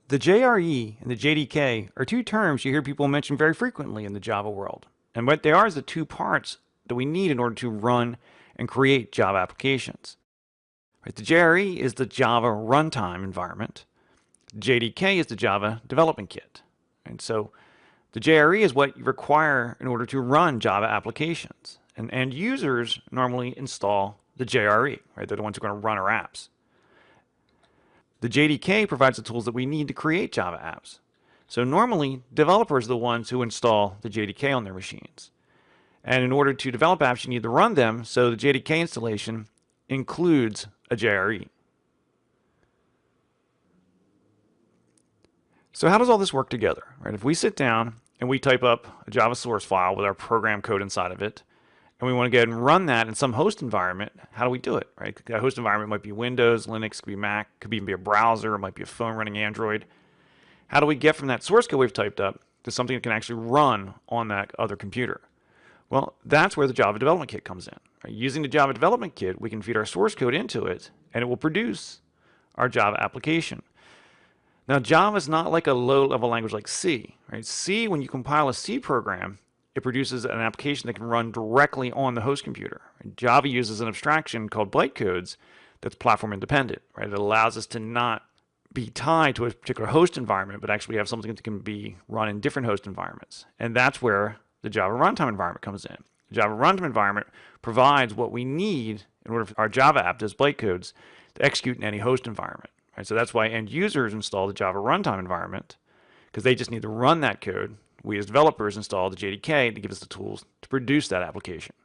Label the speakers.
Speaker 1: The JRE and the JDK are two terms you hear people mention very frequently in the Java world. And what they are is the two parts that we need in order to run and create Java applications. Right, the JRE is the Java runtime environment. JDK is the Java development kit. And so the JRE is what you require in order to run Java applications. And end users normally install the JRE, right? They're the ones who are going to run our apps. The JDK provides the tools that we need to create Java apps. So normally, developers are the ones who install the JDK on their machines. And in order to develop apps, you need to run them, so the JDK installation includes a JRE. So how does all this work together? Right? If we sit down and we type up a Java source file with our program code inside of it, and we want to go ahead and run that in some host environment, how do we do it? Right? That host environment might be Windows, Linux, could be Mac, could even be a browser, it might be a phone running Android. How do we get from that source code we've typed up to something that can actually run on that other computer? Well, that's where the Java Development Kit comes in. Right? Using the Java Development Kit, we can feed our source code into it, and it will produce our Java application. Now, Java is not like a low-level language like C. Right? C, when you compile a C program, it produces an application that can run directly on the host computer. Java uses an abstraction called bytecodes that's platform independent. Right? It allows us to not be tied to a particular host environment, but actually have something that can be run in different host environments. And that's where the Java runtime environment comes in. The Java runtime environment provides what we need in order for our Java app, those bytecodes, to execute in any host environment. Right? So that's why end users install the Java runtime environment, because they just need to run that code. We as developers install the JDK to give us the tools to produce that application.